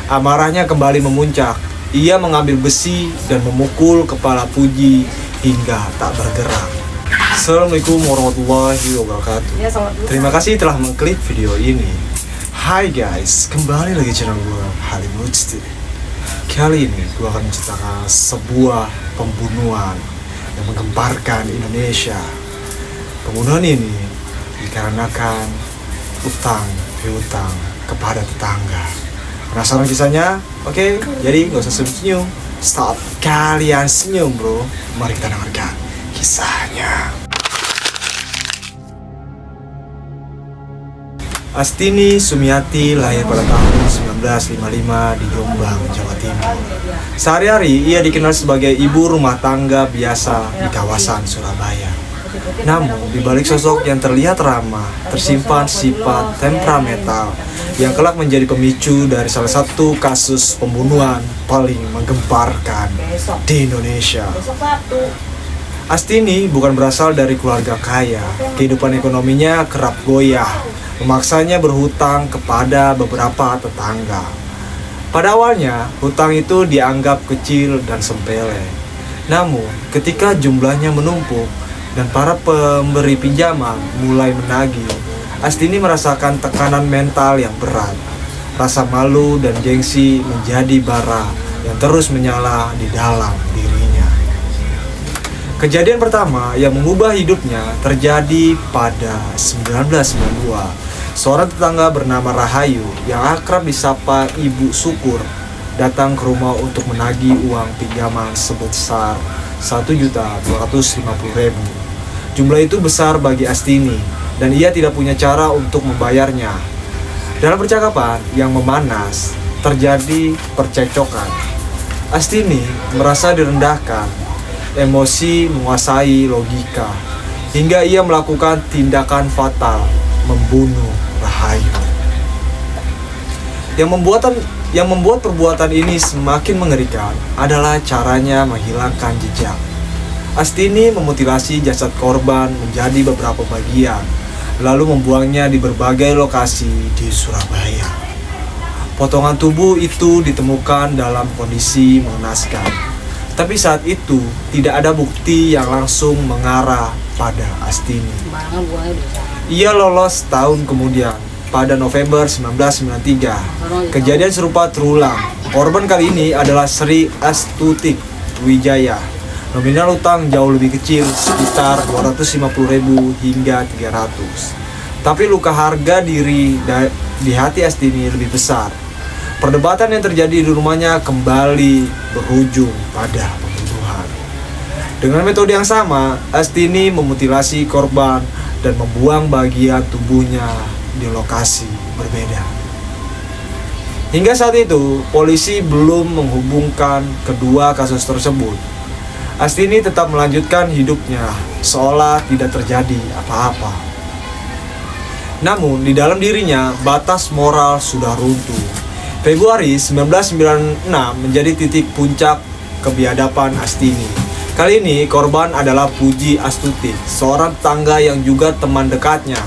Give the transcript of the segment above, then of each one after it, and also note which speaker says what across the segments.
Speaker 1: Amarahnya kembali memuncak. Ia mengambil besi dan memukul kepala Puji hingga tak bergerak. Assalamualaikum warahmatullahi wabarakatuh. Terima kasih telah mengklik video ini. Hai guys, kembali lagi channel gue Halim Mujti. Kali ini gue akan menceritakan sebuah pembunuhan yang menggemparkan Indonesia. Pembunuhan ini dikarenakan utang piutang kepada tetangga. Penasaran kisahnya? Oke, jadi gak usah senyum. Stop kalian senyum bro. Mari kita dengarkan kisahnya. Astini Sumiati lahir pada tahun 1955 di Jombang, Jawa Timur. Sehari-hari ia dikenal sebagai ibu rumah tangga biasa di kawasan Surabaya. Namun, di balik sosok yang terlihat ramah, tersimpan sifat temperamental yang kelak menjadi pemicu dari salah satu kasus pembunuhan paling menggemparkan di Indonesia. Astini bukan berasal dari keluarga kaya. Kehidupan ekonominya kerap goyah, memaksanya berhutang kepada beberapa tetangga. Pada awalnya, hutang itu dianggap kecil dan sepele. Namun, ketika jumlahnya menumpuk dan para pemberi pinjaman mulai menagih, Astini merasakan tekanan mental yang berat. Rasa malu dan gengsi menjadi bara yang terus menyala di dalam dirinya. Kejadian pertama yang mengubah hidupnya terjadi pada 1992. Seorang tetangga bernama Rahayu yang akrab disapa Ibu Syukur datang ke rumah untuk menagih uang pinjaman sebesar 1.250.000. Jumlah itu besar bagi Astini dan ia tidak punya cara untuk membayarnya. Dalam percakapan yang memanas, terjadi percekcokan. Astini merasa direndahkan, emosi menguasai logika, hingga ia melakukan tindakan fatal, membunuh Rahayu. Yang membuat perbuatan ini semakin mengerikan adalah caranya menghilangkan jejak. Astini memutilasi jasad korban menjadi beberapa bagian, lalu membuangnya di berbagai lokasi di Surabaya. Potongan tubuh itu ditemukan dalam kondisi mengenaskan, tapi saat itu tidak ada bukti yang langsung mengarah pada Astini. Ia lolos tahun kemudian, pada November 1993. Kejadian serupa terulang. Korban kali ini adalah Sri Astuti Wijaya. Nominal utang jauh lebih kecil, sekitar 250.000 hingga 300. Tapi luka harga diri di hati Astini lebih besar. Perdebatan yang terjadi di rumahnya kembali berujung pada pembunuhan. Dengan metode yang sama, Astini memutilasi korban dan membuang bagian tubuhnya di lokasi berbeda. Hingga saat itu, polisi belum menghubungkan kedua kasus tersebut. Astini tetap melanjutkan hidupnya seolah tidak terjadi apa-apa. Namun, di dalam dirinya, batas moral sudah runtuh. Februari 1996 menjadi titik puncak kebiadaban Astini. Kali ini, korban adalah Puji Astuti, seorang tetangga yang juga teman dekatnya.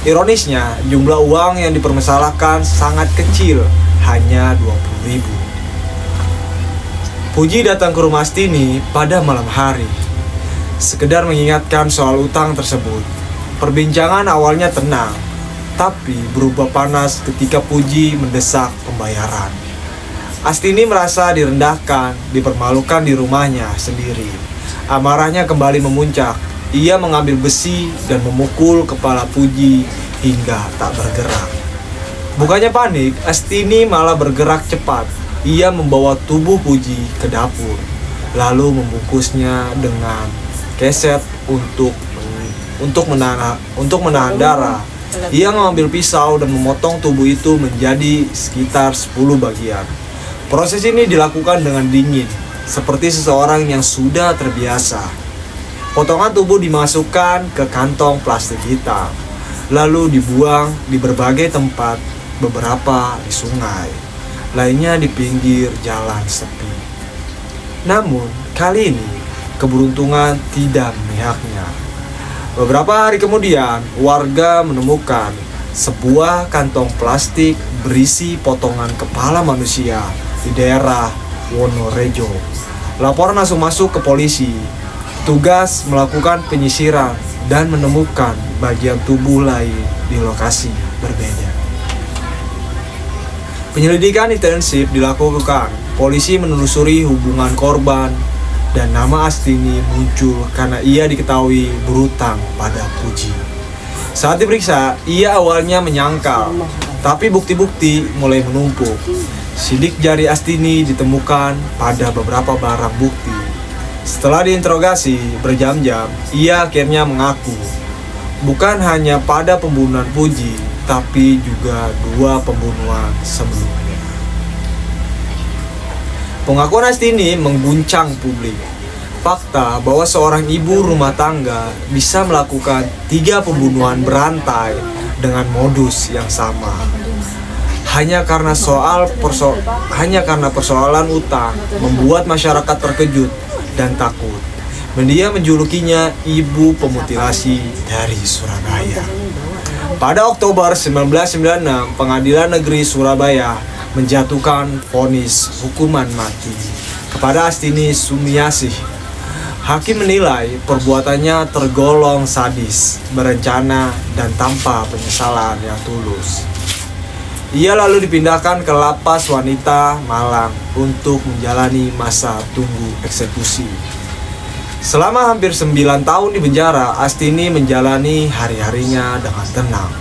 Speaker 1: Ironisnya, jumlah uang yang dipermasalahkan sangat kecil, hanya 20.000. Puji datang ke rumah Astini pada malam hari, sekedar mengingatkan soal utang tersebut. Perbincangan awalnya tenang, tapi berubah panas ketika Puji mendesak pembayaran. Astini merasa direndahkan, dipermalukan di rumahnya sendiri. Amarahnya kembali memuncak. Ia mengambil besi dan memukul kepala Puji hingga tak bergerak. Bukannya panik, Astini malah bergerak cepat. Ia membawa tubuh Puji ke dapur, lalu membungkusnya dengan keset untuk menahan darah. Ia mengambil pisau dan memotong tubuh itu menjadi sekitar 10 bagian. Proses ini dilakukan dengan dingin, seperti seseorang yang sudah terbiasa. Potongan tubuh dimasukkan ke kantong plastik hitam, lalu dibuang di berbagai tempat, beberapa di sungai, lainnya di pinggir jalan sepi. Namun, kali ini keberuntungan tidak memihaknya. Beberapa hari kemudian, warga menemukan sebuah kantong plastik berisi potongan kepala manusia di daerah Wonorejo. Laporan langsung masuk ke polisi. Petugas melakukan penyisiran dan menemukan bagian tubuh lain di lokasi berbeda. Penyelidikan intensif dilakukan. Polisi menelusuri hubungan korban dan nama Astini muncul karena ia diketahui berutang pada Puji. Saat diperiksa, ia awalnya menyangkal, tapi bukti-bukti mulai menumpuk. Sidik jari Astini ditemukan pada beberapa barang bukti. Setelah diinterogasi berjam-jam, ia akhirnya mengaku bukan hanya pada pembunuhan Puji, tapi juga 2 pembunuhan sebelumnya. Pengakuan Astini mengguncang publik. Fakta bahwa seorang ibu rumah tangga bisa melakukan 3 pembunuhan berantai dengan modus yang sama. Hanya karena persoalan utang membuat masyarakat terkejut dan takut. Media menjulukinya ibu pemutilasi dari Surabaya. Pada Oktober 1996, Pengadilan Negeri Surabaya menjatuhkan vonis hukuman mati kepada Astini Sumiasih. Hakim menilai perbuatannya tergolong sadis, berencana, dan tanpa penyesalan yang tulus. Ia lalu dipindahkan ke lapas wanita Malang untuk menjalani masa tunggu eksekusi. Selama hampir 9 tahun di penjara, Astini menjalani hari-harinya dengan tenang.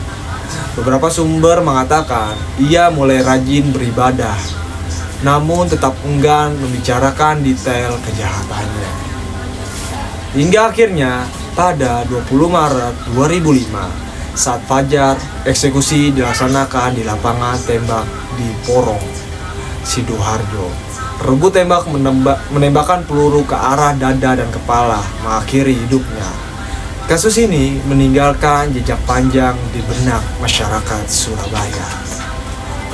Speaker 1: Beberapa sumber mengatakan ia mulai rajin beribadah, namun tetap enggan membicarakan detail kejahatannya. Hingga akhirnya pada 20 Maret 2005, saat fajar, eksekusi dilaksanakan di lapangan tembak di Porong, Sidoarjo. Rebut tembak menembakkan peluru ke arah dada dan kepala, mengakhiri hidupnya. Kasus ini meninggalkan jejak panjang di benak masyarakat Surabaya.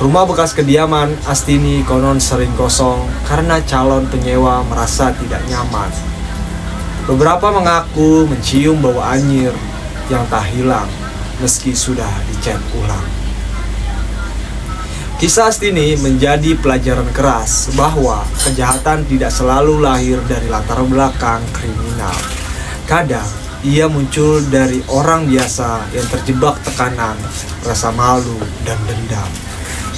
Speaker 1: Rumah bekas kediaman Astini konon sering kosong karena calon penyewa merasa tidak nyaman. Beberapa mengaku mencium bau anyir yang tak hilang meski sudah dicat ulang. Kisah Astini menjadi pelajaran keras bahwa kejahatan tidak selalu lahir dari latar belakang kriminal. Kadang ia muncul dari orang biasa yang terjebak tekanan, rasa malu, dan dendam,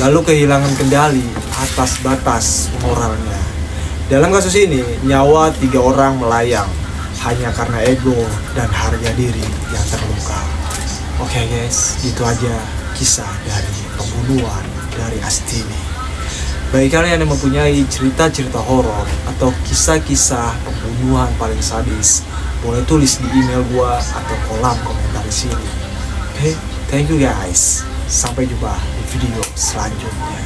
Speaker 1: lalu kehilangan kendali atas batas moralnya. Dalam kasus ini, nyawa 3 orang melayang hanya karena ego dan harga diri yang terluka. Oke guys, itu aja kisah dari pembunuhan dari Astini. Bagi kalian yang mempunyai cerita-cerita horor atau kisah-kisah pembunuhan paling sadis, boleh tulis di email gua atau kolom komentar di sini. Oke, thank you guys. Sampai jumpa di video selanjutnya.